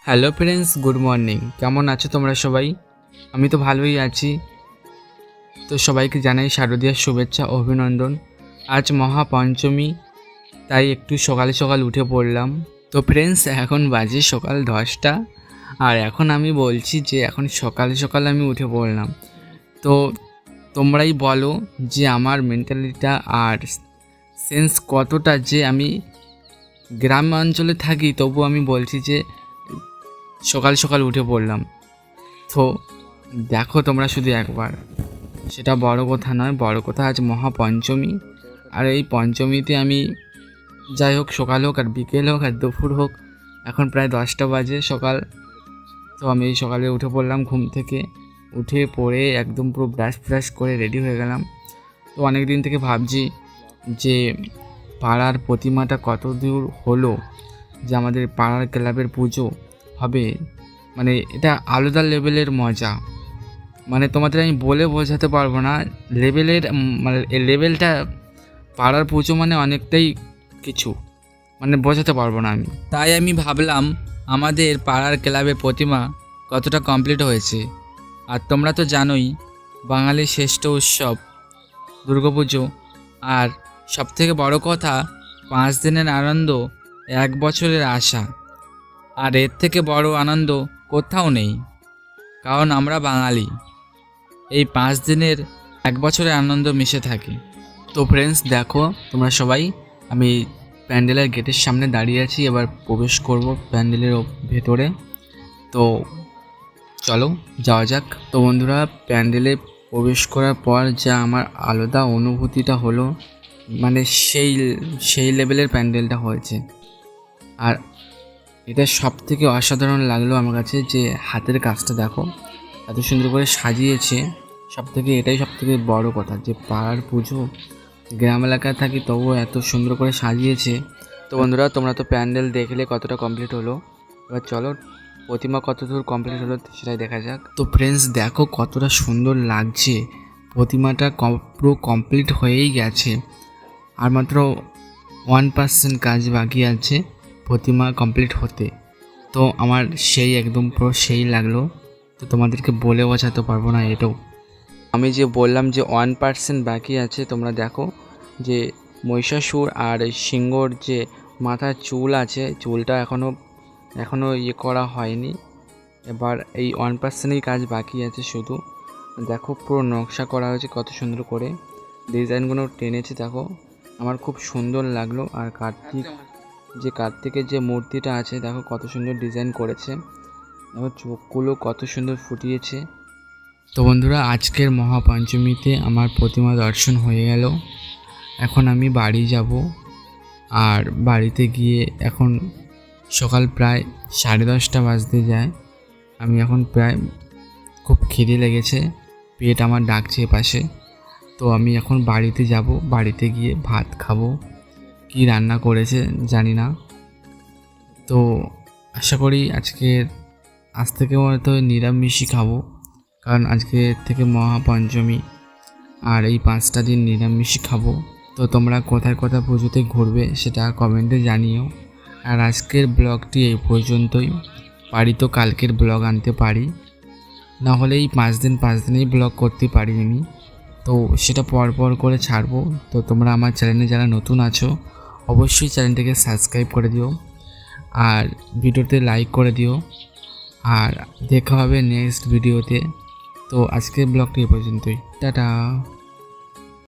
Hello friends, good morning. কেমন আছো তোমরা সবাই? আমি তো ভালোই আছি। তো সবাইকে জানাই শারদীয়ার শুভেচ্ছা ও অভিনন্দন। আজ মহাপঞ্চমী, তাই একটু সকালে সকাল উঠে পড়লাম। তো ফ্রেন্ডস, এখন বাজে সকাল 10টা, আর এখন আমি বলছি যে এখন সকালে সকাল আমি উঠে পড়লাম। তো তোমরাই বলো যে আমার মেন্টালিটিটা আর সেন্স কতটা, যে আমি গ্রাম অঞ্চলে থাকি তবু আমি বলছি যে সকাল সকাল উঠে পড়লাম। তো দেখো তোমরা শুধু একবার, সেটা বড় কথা নয়, বড় কথা আজ মহাপঞ্চমী। আর এই পঞ্চমীতে আমি যাই হোক, সকাল হোক আর বিকেল হোক আর দুপুর হোক, এখন প্রায় 10টা বাজে সকাল। তো আমি এই সকালে উঠে পড়লাম ঘুম থেকে। উঠে পড়ে একদম পুরো ব্রাশ ফ্রাশ করে রেডি হয়ে গেলাম। তো অনেক দিন থেকে ভাবছি যে পাড়ার প্রতিমাটা কত দূর হলো, যে আমাদের পাড়ার ক্লাবের পুজো হবে। মানে এটা আলাদা লেভেলের মজা, মানে তোমাদের আমি বলে বোঝাতে পারবো না লেভেলের। মানে এই লেভেলটা, পাড়ার পুজো মানে অনেকটাই কিছু, মানে বোঝাতে পারবো না আমি। তাই আমি ভাবলাম আমাদের পাড়ার ক্লাবের প্রতিমা কতটা কমপ্লিট হয়েছে। আর তোমরা তো জানোই বাঙালির শ্রেষ্ঠ উৎসব দুর্গাপুজো। আর সবথেকে বড় কথা, 5 দিনের আনন্দ 1 বছরের আশা। আর এর থেকে বড় আনন্দ কোথাও নেই, কারণ আমরা বাঙালি। এই 5 দিনের 1 বছরের আনন্দ মিশে থাকে। তো ফ্রেন্ডস দেখো তোমরা সবাই, আমি প্যান্ডেলের গেটের সামনে দাঁড়িয়ে আছি, এবার প্রবেশ করব প্যান্ডেলের ভেতরে। তো চলো যাওয়া যাক। তো বন্ধুরা, প্যান্ডেলে প্রবেশ করার পর যা আমার আলাদা অনুভূতিটা হলো, মানে সেই সেই লেভেলের প্যান্ডেলটা হয়েছে। আর এটা সব থেকে অসাধারণ লাগলো আমার কাছে, যে হাতের কাজটা দেখো এত সুন্দর করে সাজিয়েছে। এটাই সব থেকে বড় কথা, যে পাড়ার পুজো, গ্রাম এলাকায় থাকি তবুও এত সুন্দর করে সাজিয়েছে। তো বন্ধুরা, তোমরা তো প্যান্ডেল দেখলে কতটা কমপ্লিট হলো, এবার চলো প্রতিমা কত দূর কমপ্লিট হলো সেটাই দেখা যাক। তো ফ্রেন্ডস দেখো কতটা সুন্দর লাগছে, প্রতিমাটা পুরো কমপ্লিট হয়েই গেছে। আর মাত্র 1% কাজ বাকি আছে প্রতিমা কমপ্লিট হতে। তো আমার সেই একদম পুরো সেই লাগলো, তো তোমাদেরকে বলে বোঝাতে পারবো না। এটাও আমি যে বললাম যে 1% বাকি আছে, তোমরা দেখো যে মহিষাসুর আর সিংহর যে মাথার চুল আছে, চুলটা এখনও ইয়ে করা হয়নি। এবার এই 1%ই কাজ বাকি আছে শুধু। দেখো পুরো নকশা করা হয়েছে কত সুন্দর করে, ডিজাইনগুলো টেনেছে দেখো, আমার খুব সুন্দর লাগলো। আর কার্তিকের যে মূর্তিটা আছে দেখো কত সুন্দর ডিজাইন করেছে, দেখো চোখগুলো কত সুন্দর ফুটিয়েছে। তো বন্ধুরা, আজকের মহাপঞ্চমীতে আমার প্রতিমা দর্শন হয়ে গেল। এখন আমি বাড়ি যাব, আর বাড়িতে গিয়ে এখন সকাল প্রায় 10:30 বাজতে যায়। আমি এখন প্রায় খুব খিদে লেগেছে, পেট আমার ডাকছে পাশে। তো আমি এখন বাড়িতে যাব, বাড়িতে গিয়ে ভাত খাবো। কি রান্না করেছে জানি না। তো আশা করি আজ থেকে হয়তো নিরামিষই খাবো, কারণ আজকে থেকে মহাপঞ্চমী, আর এই 5টা দিন নিরামিষই খাবো। তো তোমরা কোথায় কোথায় পুজোতে ঘুরবে সেটা কমেন্টে জানিও। আর আজকের ব্লগটি এই পর্যন্তই। পারি তো কালকের ব্লগ আনতে পারি, না হলে এই 5 দিনেই ব্লগ করতে পারি আমি। তো সেটা পর করে ছাড়বো। তো তোমরা আমার চ্যানেলে যারা নতুন আছো অবশ্যই চ্যানেলটাকে সাবস্ক্রাইব করে দিও, আর ভিডিওতে লাইক করে দিও। আর দেখা হবে নেক্সট ভিডিওতে। তো আজকের ব্লগটি এ পর্যন্তই, টাটা।